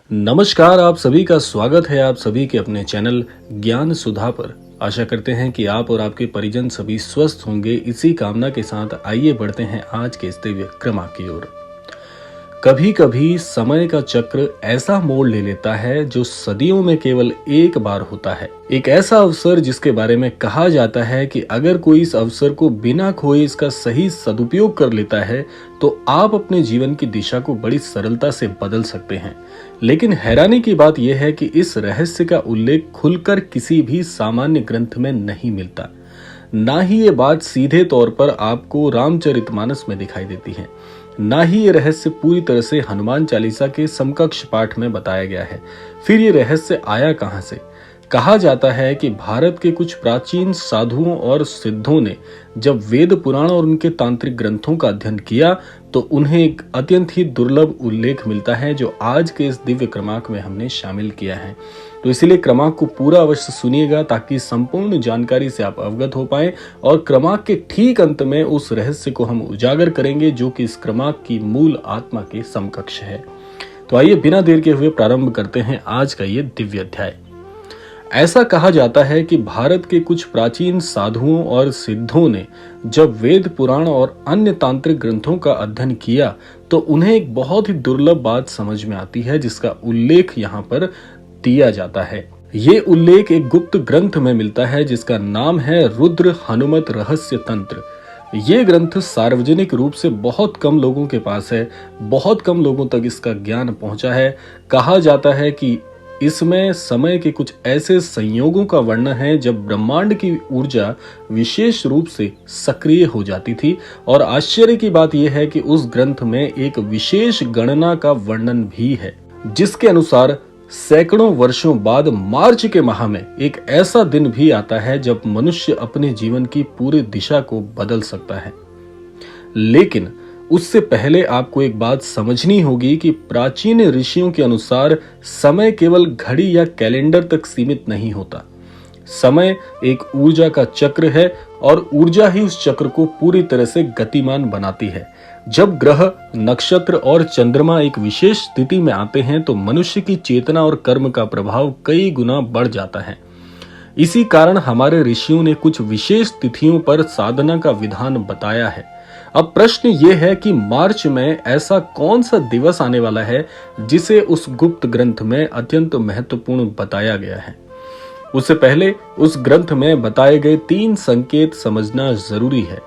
नमस्कार, आप सभी का स्वागत है आप सभी के अपने चैनल ज्ञान सुधा पर। आशा करते हैं कि आप और आपके परिजन सभी स्वस्थ होंगे। इसी कामना के साथ आइए बढ़ते हैं आज के इस दिव्य क्रम की ओर। कभी कभी समय का चक्र ऐसा मोड़ ले लेता है जो सदियों में केवल एक बार होता है। एक ऐसा अवसर जिसके बारे में कहा जाता है कि अगर कोई इस अवसर को बिना खोए इसका सही सदुपयोग कर लेता है तो आप अपने जीवन की दिशा को बड़ी सरलता से बदल सकते हैं। लेकिन हैरानी की बात यह है कि इस रहस्य का उल्लेख खुलकर किसी भी सामान्य ग्रंथ में नहीं मिलता। ना ही ये बात सीधे तौर पर आपको रामचरितमानस में दिखाई देती है, ना ही ये रहस्य पूरी तरह से हनुमान चालीसा के समकक्ष पाठ में बताया गया है। फिर ये रहस्य आया कहां से? कहा जाता है कि भारत के कुछ प्राचीन साधुओं और सिद्धों ने जब वेद पुराण और उनके तांत्रिक ग्रंथों का अध्ययन किया तो उन्हें एक अत्यंत ही दुर्लभ उल्लेख मिलता है जो आज के इस दिव्य क्रमांक में हमने शामिल किया है। तो इसीलिए क्रमांक को पूरा अवश्य सुनिएगा ताकि संपूर्ण जानकारी से आप अवगत हो पाए और क्रमांक के ठीक अंत में उस रहस्य को हम उजागर करेंगे जो कि इस क्रमांक की मूल आत्मा के समकक्ष है। तो आइए बिना देर के हुए प्रारंभ करते हैं आज का ये दिव्य अध्याय। ऐसा कहा जाता है कि भारत के कुछ प्राचीन साधुओं और सिद्धों ने जब वेद पुराण और अन्य तांत्रिक ग्रंथों का अध्ययन किया तो उन्हें एक बहुत ही दुर्लभ बात समझ में आती है जिसका उल्लेख यहाँ पर दिया जाता है। ये उल्लेख एक गुप्त ग्रंथ में मिलता है जिसका नाम है रुद्र हनुमत रहस्य तंत्र। ये ग्रंथ सार्वजनिक रूप से बहुत कम लोगों के पास है, बहुत कम लोगों तक इसका ज्ञान पहुंचा है। कहा जाता है कि इसमें समय के कुछ ऐसे संयोगों का वर्णन है जब ब्रह्मांड की ऊर्जा विशेष रूप से सक्रिय हो जाती थी और आश्चर्य की बात यह है कि उस ग्रंथ में एक विशेष गणना का वर्णन भी है जिसके अनुसार सैकड़ों वर्षों बाद मार्च के माह में एक ऐसा दिन भी आता है जब मनुष्य अपने जीवन की पूरी दिशा को बदल सकता है। लेकिन उससे पहले आपको एक बात समझनी होगी कि प्राचीन ऋषियों के अनुसार समय केवल घड़ी या कैलेंडर तक सीमित नहीं होता। समय एक ऊर्जा का चक्र है और ऊर्जा ही उस चक्र को पूरी तरह से गतिमान बनाती है। जब ग्रह, नक्षत्र और चंद्रमा एक विशेष स्थिति में आते हैं तो मनुष्य की चेतना और कर्म का प्रभाव कई गुना बढ़ जाता है। इसी कारण हमारे ऋषियों ने कुछ विशेष तिथियों पर साधना का विधान बताया है। अब प्रश्न ये है कि मार्च में ऐसा कौन सा दिवस आने वाला है जिसे उस गुप्त ग्रंथ में अत्यंत महत्वपूर्ण बताया गया है। उससे पहले उस ग्रंथ में बताए गए 3 संकेत समझना जरूरी है।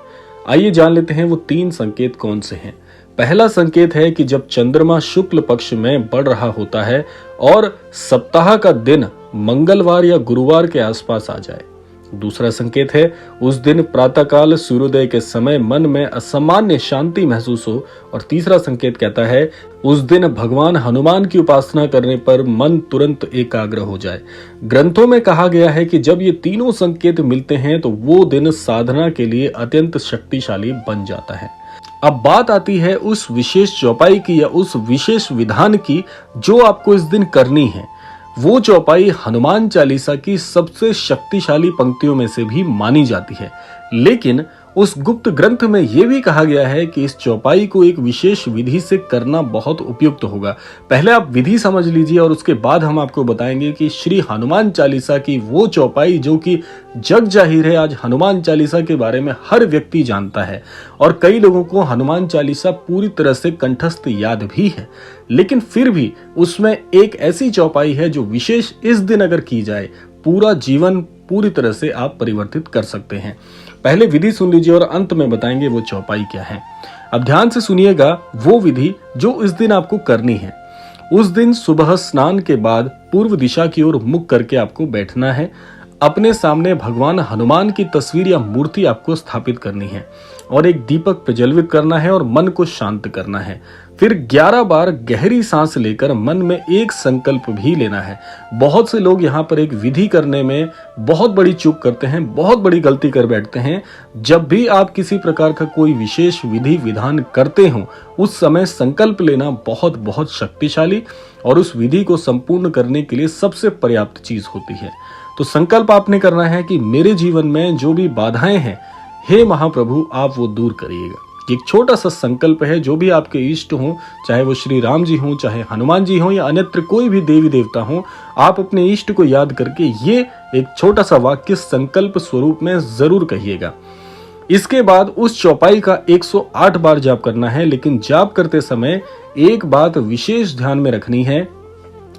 आइए जान लेते हैं वो 3 संकेत कौन से हैं। पहला संकेत है कि जब चंद्रमा शुक्ल पक्ष में बढ़ रहा होता है और सप्ताह का दिन मंगलवार या गुरुवार के आसपास आ जाए। दूसरा संकेत है उस दिन प्रातःकाल सूर्योदय के समय मन में असामान्य शांति महसूस हो। और तीसरा संकेत कहता है उस दिन भगवान हनुमान की उपासना करने पर मन तुरंत एकाग्र हो जाए। ग्रंथों में कहा गया है कि जब ये तीनों संकेत मिलते हैं तो वो दिन साधना के लिए अत्यंत शक्तिशाली बन जाता है। अब बात आती है उस विशेष चौपाई की या उस विशेष विधान की जो आपको इस दिन करनी है। वो चौपाई हनुमान चालीसा की सबसे शक्तिशाली पंक्तियों में से भी मानी जाती है। लेकिन उस गुप्त ग्रंथ में यह भी कहा गया है कि इस चौपाई को एक विशेष विधि से करना बहुत उपयुक्त होगा। पहले आप विधि समझ लीजिए और उसके बाद हम आपको बताएंगे कि श्री हनुमान चालीसा की वो चौपाई जो कि जग जाहिर है। आज हनुमान चालीसा के बारे में हर व्यक्ति जानता है और कई लोगों को हनुमान चालीसा पूरी तरह से कंठस्थ याद भी है। लेकिन फिर भी उसमें एक ऐसी चौपाई है जो विशेष इस दिन अगर की जाए पूरा जीवन पूरी तरह से आप परिवर्तित कर सकते हैं। पहले विधि सुन लीजिए और अंत में बताएंगे वो चौपाई क्या है। अब ध्यान से सुनिएगा वो विधि जो इस दिन आपको करनी है। उस दिन सुबह स्नान के बाद पूर्व दिशा की ओर मुख करके आपको बैठना है। अपने सामने भगवान हनुमान की तस्वीर या मूर्ति आपको स्थापित करनी है और एक दीपक प्रज्वलित करना है और मन को शांत करना है। फिर 11 बार गहरी सांस लेकर मन में एक संकल्प भी लेना है। बहुत से लोग यहाँ पर एक विधि करने में बहुत बड़ी चूक करते हैं, बहुत बड़ी गलती कर बैठते हैं। जब भी आप किसी प्रकार का कोई विशेष विधि विधान करते हो उस समय संकल्प लेना बहुत बहुत शक्तिशाली और उस विधि को संपूर्ण करने के लिए सबसे पर्याप्त चीज होती है। तो संकल्प आपने करना है कि मेरे जीवन में जो भी बाधाएं हैं हे महाप्रभु आप वो दूर करिएगा। एक छोटा सा संकल्प है, जो भी आपके इष्ट हों, चाहे वो श्री राम जी हों, चाहे हनुमान जी हों या अन्यत्र कोई भी देवी देवता हों, आप अपने इष्ट को याद करके ये एक छोटा सा वाक्य संकल्प स्वरूप में जरूर कहिएगा। इसके बाद उस चौपाई का 108 बार जाप करना है, लेकिन जाप करते समय एक बात विशेष ध्यान में रखनी है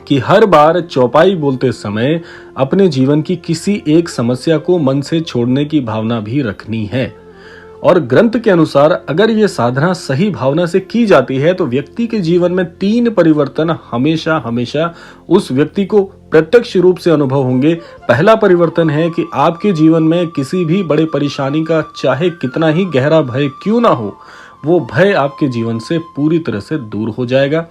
कि हर बार चौपाई बोलते समय अपने जीवन की किसी एक समस्या को मन से छोड़ने की भावना भी रखनी है। और ग्रंथ के अनुसार अगर ये साधना सही भावना से की जाती है तो व्यक्ति के जीवन में 3 परिवर्तन हमेशा हमेशा उस व्यक्ति को प्रत्यक्ष रूप से अनुभव होंगे। पहला परिवर्तन है कि आपके जीवन में किसी भी बड़े परेशानी का चाहे कितना ही गहरा भय क्यों ना हो, वो भय आपके जीवन से पूरी तरह से दूर हो जाएगा।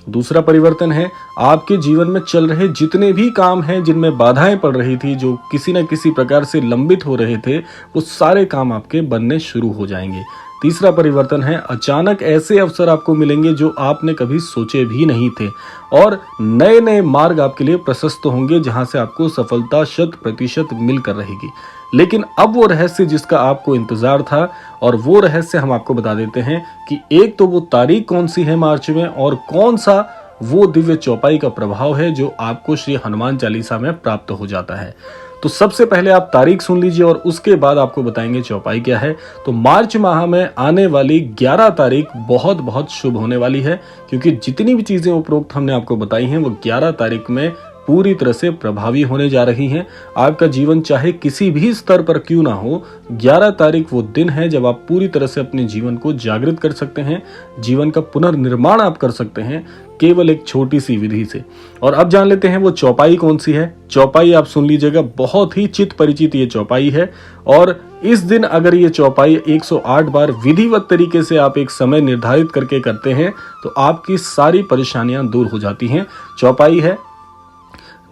दूसरा परिवर्तन है, आपके जीवन में चल रहे जितने भी काम हैं जिनमें बाधाएं पड़ रही थी, जो किसी न किसी प्रकार से लंबित हो रहे थे, वो सारे काम आपके बनने शुरू हो जाएंगे। तीसरा परिवर्तन है, अचानक ऐसे अवसर आपको मिलेंगे जो आपने कभी सोचे भी नहीं थे और नए नए मार्ग आपके लिए प्रशस्त होंगे, जहां से आपको सफलता 100% मिलकर रहेगी। लेकिन अब वो रहस्य जिसका आपको इंतजार था, और वो रहस्य हम आपको बता देते हैं कि एक तो वो तारीख कौन सी है मार्च में, और कौन सा वो दिव्य चौपाई का प्रभाव है जो आपको श्री हनुमान चालीसा में प्राप्त हो जाता है। तो सबसे पहले आप तारीख सुन लीजिए और उसके बाद आपको बताएंगे चौपाई क्या है। तो मार्च माह में आने वाली 11 तारीख बहुत बहुत शुभ होने वाली है, क्योंकि जितनी भी चीजें उपरोक्त हमने आपको बताई हैं वो 11 तारीख में पूरी तरह से प्रभावी होने जा रही हैं। आपका जीवन चाहे किसी भी स्तर पर क्यों ना हो, 11 तारीख वो दिन है जब आप पूरी तरह से अपने जीवन को जागृत कर सकते हैं, जीवन का पुनर्निर्माण आप कर सकते हैं केवल एक छोटी सी विधि से। और अब जान लेते हैं वो चौपाई कौन सी है। चौपाई आप सुन लीजिएगा, बहुत ही चित परिचित ये चौपाई है, और इस दिन अगर ये चौपाई 108 बार विधिवत तरीके से आप एक समय निर्धारित करके करते हैं तो आपकी सारी परेशानियां दूर हो जाती हैं। चौपाई है,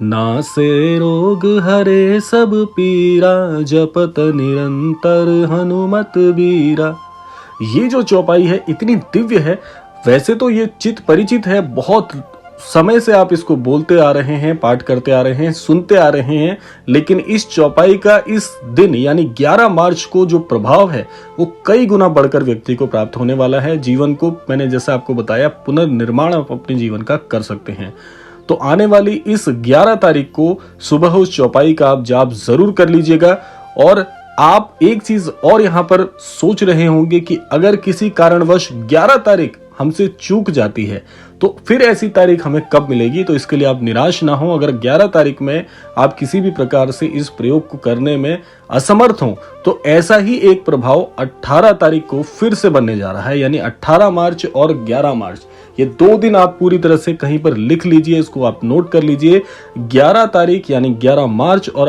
नासे रोग हरे सब पीरा, जपत निरंतर हनुमत बीरा। ये जो चौपाई है इतनी दिव्य है। वैसे तो ये चित परिचित है, बहुत समय से आप इसको बोलते आ रहे हैं, पाठ करते आ रहे हैं, सुनते आ रहे हैं, लेकिन इस चौपाई का इस दिन यानी 11 मार्च को जो प्रभाव है वो कई गुना बढ़कर व्यक्ति को प्राप्त होने वाला है। जीवन को, मैंने जैसा आपको बताया, पुनर्निर्माण आप अपने जीवन का कर सकते हैं। तो आने वाली इस 11 तारीख को सुबह उस चौपाई का आप जाप जरूर कर लीजिएगा। और आप एक चीज और यहाँ पर सोच रहे होंगे कि अगर किसी कारणवश 11 तारीख हमसे चूक जाती है तो फिर ऐसी तारीख हमें कब मिलेगी। तो इसके लिए आप निराश ना हो। अगर 11 तारीख में आप किसी भी प्रकार से इस प्रयोग को करने में असमर्थ हो तो ऐसा ही एक प्रभाव 18 तारीख को फिर से बनने जा रहा है। यानी 18 मार्च और 11 मार्च, ये 2 दिन आप पूरी तरह से कहीं पर लिख लीजिए, इसको आप नोट कर लीजिए। 11 तारीख यानी 11 मार्च और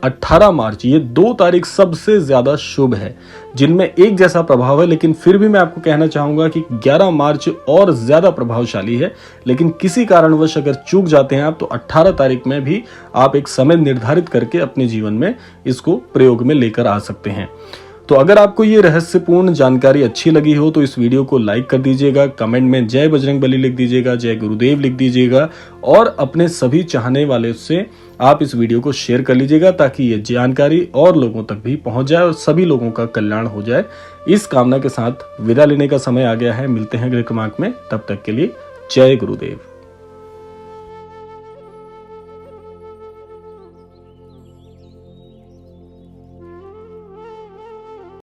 18 मार्च, ये 2 तारीख सबसे ज्यादा शुभ है, जिनमें एक जैसा प्रभाव है। लेकिन फिर भी मैं आपको कहना चाहूंगा कि 11 मार्च और ज्यादा प्रभावशाली है। लेकिन किसी कारणवश अगर चूक जाते हैं आप तो 18 तारीख में भी आप एक समय निर्धारित करके अपने जीवन में इसको प्रयोग में लेकर आ सकते हैं। तो अगर आपको ये रहस्यपूर्ण जानकारी अच्छी लगी हो तो इस वीडियो को लाइक कर दीजिएगा, कमेंट में जय बजरंगबली लिख दीजिएगा, जय गुरुदेव लिख दीजिएगा, और अपने सभी चाहने वाले से आप इस वीडियो को शेयर कर लीजिएगा ताकि ये जानकारी और लोगों तक भी पहुंच जाए और सभी लोगों का कल्याण हो जाए। इस कामना के साथ विदा लेने का समय आ गया है। मिलते हैं अगले क्रमांक में, तब तक के लिए जय गुरुदेव।